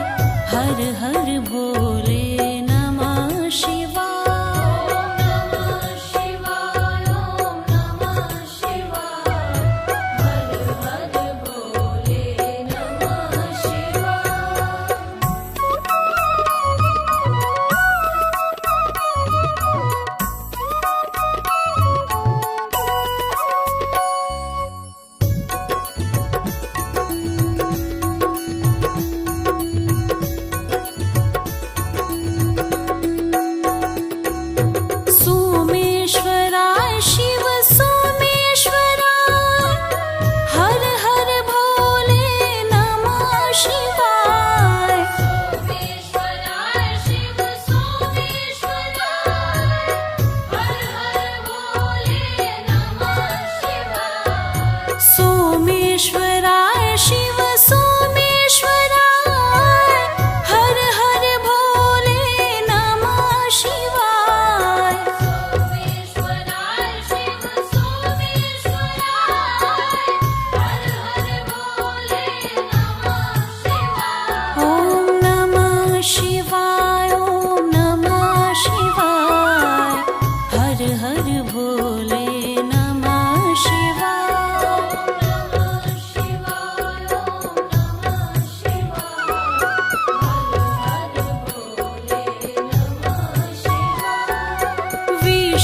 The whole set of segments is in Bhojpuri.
हर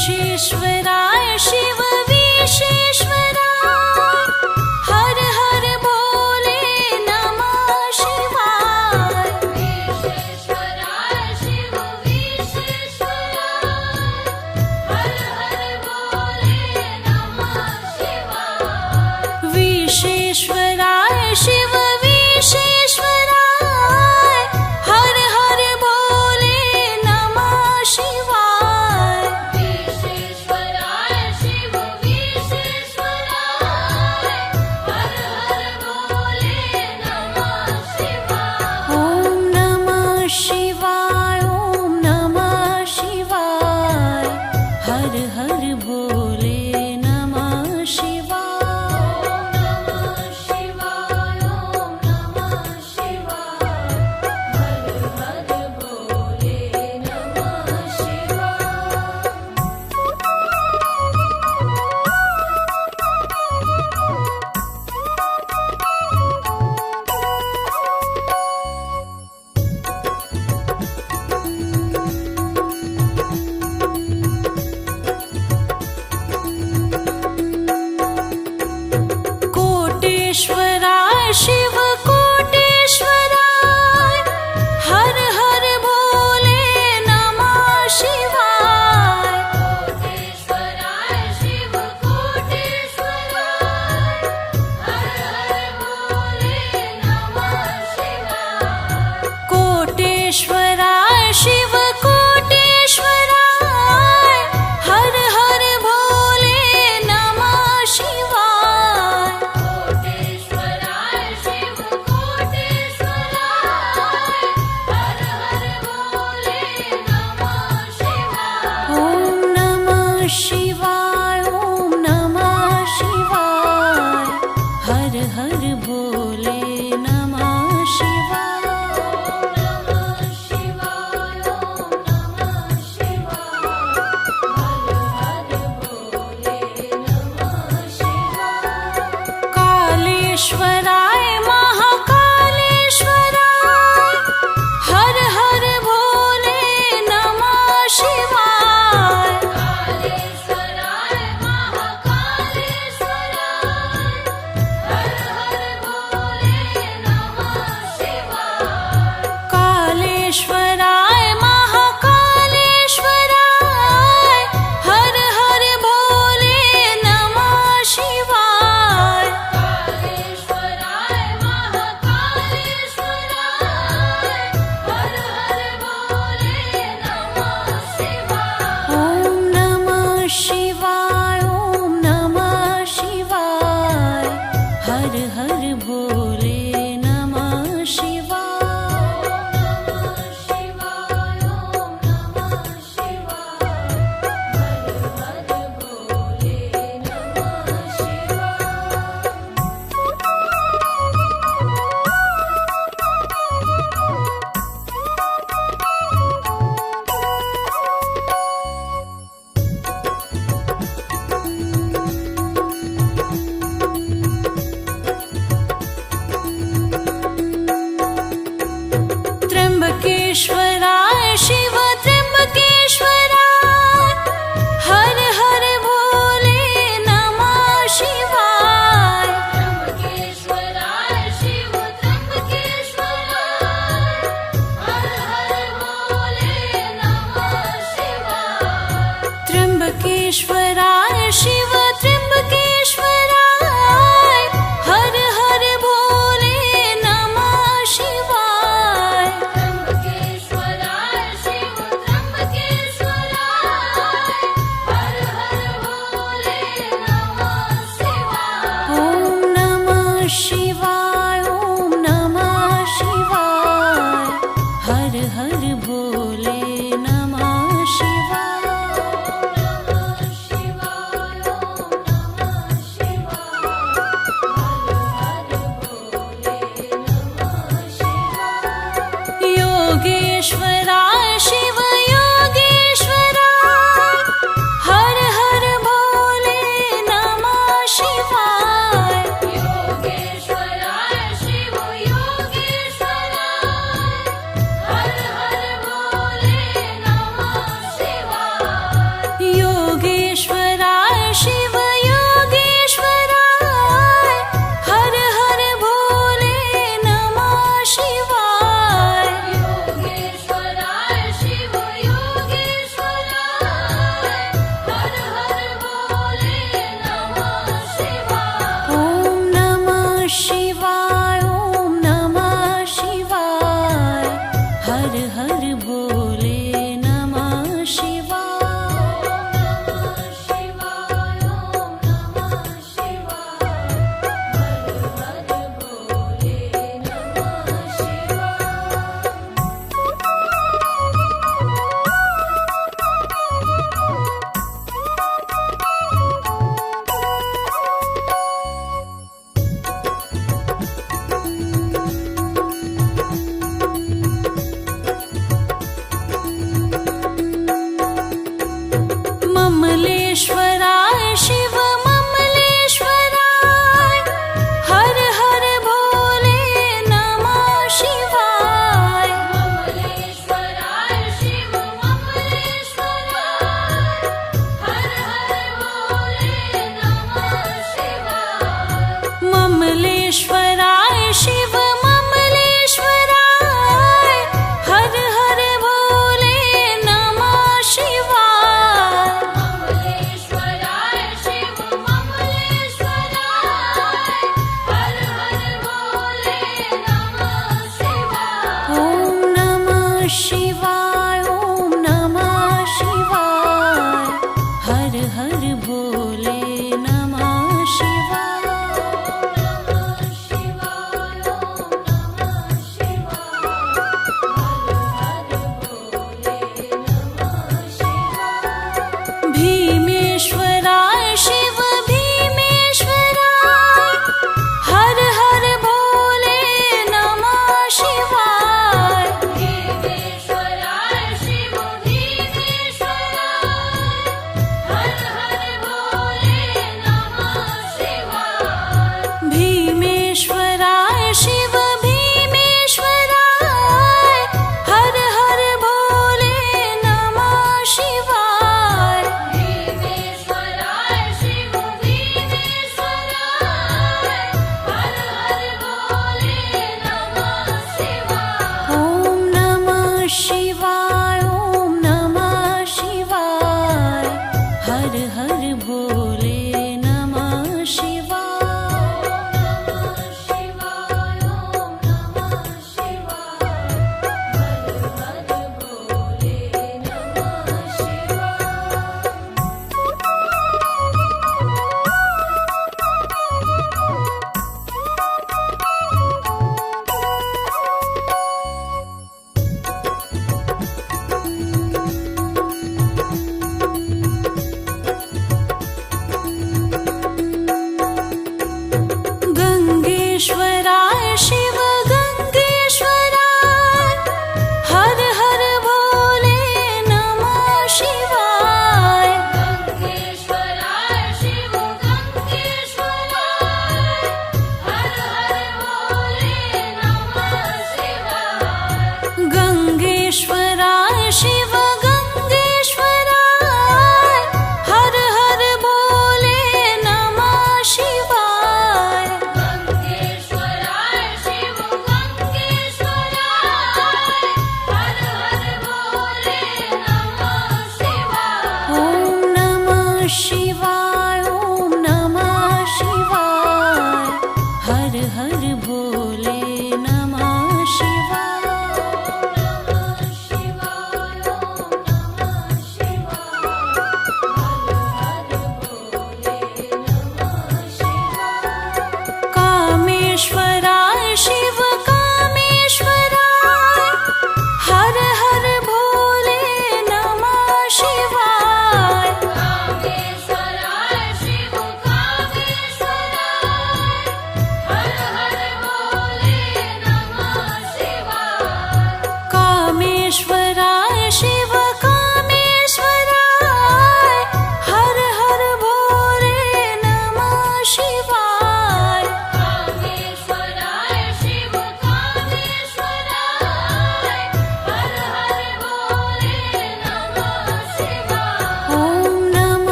विश्वेश्वराय शिव विश्वेश्वराय हर हर बोले नमः शिवाय। विश्वेश्वराय शिव विश्वेश्वराय हर हर बोले नमः शिवाय। विश्वेश्वराय शिव विश्वेश्वराय हर हर बोले नमः शिवाय। विश्वेश्वराय शिव विश्वेश्वराय हर हर बोले नमः शिवाय। ओम नमः शिवाय ओम नमः शिवाय हर हर बोले नमः शिवाय। ओम नमः शिवाय ओम नमः शिवाय हर हर बोले नमः शिवाय। कोटेश्वराय शिव कोटेश्वराय हर हर बोले नमः शिवाय। कोटेश्वराय शिव कोटेश्वराय हर हर बोले नमः शिवाय। कोटेश्वराय शिव कोटेश्वराय हर हर बोले नमः शिवाय। कोटेश्वराय शिव कोटेश्वराय हर हर बोले नमः शिवाय। ओम नमः शिवाय ओम नमः शिवाय हर हर बोले नमः शिवाय। ओम नमः शिवाय ओम नमः शिवाय हर हर बोले नमः शिवाय। कालेश्वराय महाकालेश्वराय हर हर बोले नमः शिवाय। कालेश्वराय महाकालेश्वराय हर हर बोले नमः शिवाय। कालेश्वराय महाकालेश्वराय हर हर बोले नमः शिवाय। कालेश्वराय महाकालेश्वराय हर हर बोले नमः शिवाय। ओम नमः शिवाय ओम नमः शिवाय हर हर बोले नमः शिवाय। ओम नमः शिवाय ओम नमः शिवाय हर हर बोले नमः शिवाय। त्र्यंबकेश्वराय शिव त्र्यंबकेश्वराय हर हर बोले नमः शिवाय। त्र्यंबकेश्वराय शिव त्र्यंबकेश्वराय हर हर बोले नमः शिवाय। त्र्यंबकेश्वराय शिव त्र्यंबकेश्वराय हर हर बोले नमः शिवाय। त्र्यंबकेश्वराय शिव त्र्यंबकेश्वराय हर हर बोले नमः शिवाय। ओम नमः शिवाय ओम नमः शिवाय हर हर बोले नमः शिवाय। ओम नमः शिवाय ओम नमः शिवाय हर हर बोले नमः शिवाय। योगेश्वराय शिव योगेश्वराय हर हर बोले नमः शिवाय। योगेश्वराय ममलेश्वराय शिव ममलेश्वराय हर हर भोले नमः शिवाय ममलेश्वराय शिव ममलेश्वराय हर हर भोले नमः शिवाय ममलेश्वराय शिव ममलेश्वराय हर हर भोले नमः शिवाय ममलेश्वराय शिव ममलेश्वराय हर हर भोले नमः शिवाय ओम नमः शिवाय ओम नमः शिवाय हर हर भोले नमः शिवाय नमः शिवाय ओम नमः शिवाय हर हर भोले नमः शिवाय भीमेश्वराय शिव भीमेश्वराय हर हर भोले नमः शिवाय भीमेश्वराय शिव भीमेश्वराय हर हर भोले नमः शिवाय भीमेश्वराय शिव भीमेश्वराय हर हर भोले नमः शिवाय भीमेश्वराय शिव भीमेश्वराय हर हर भोले नमः शिवाय ओम नमः शिवाय ओम नमः शिवाय हर हर भोले नमः शिवाय नमः शिवाय ओम नमः शिवाय हर हर भोले नमः गंगेश्वराय शिव गंगेश्वराय हर हर भोले नमः शिवाय गंगेश्वराय शिव गंगेश्वराय हर हर भोले नमः शिवाय गंगेश्वराय शिव गंगेश्वराय हर हर भोले नमः शिवाय गंगेश्वराय शिव गंगेश्वराय हर हर भोले नमः शिवाय ओम नमः शिवाय ओम नमः शिवाय हर हर भोले नमः शिवाय नमः शिवाय ओम नमः शिवाय हर हर भोले नमः शिवाय कामेश्वराय शिव कामेश्वराय हर हर भोले नमः शिवाय कामेश्वराय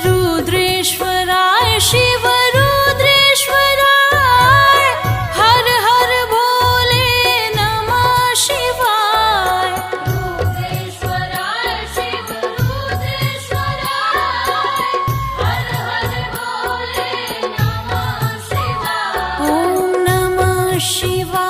रुद्रेश्वराय शिव रुद्रेश्वराय हर हर भोले नमः शिवाय रुद्रेश्वराय शिव रुद्रेश्वराय हर हर भोले नमः शिवाय ओम नमः शिवाय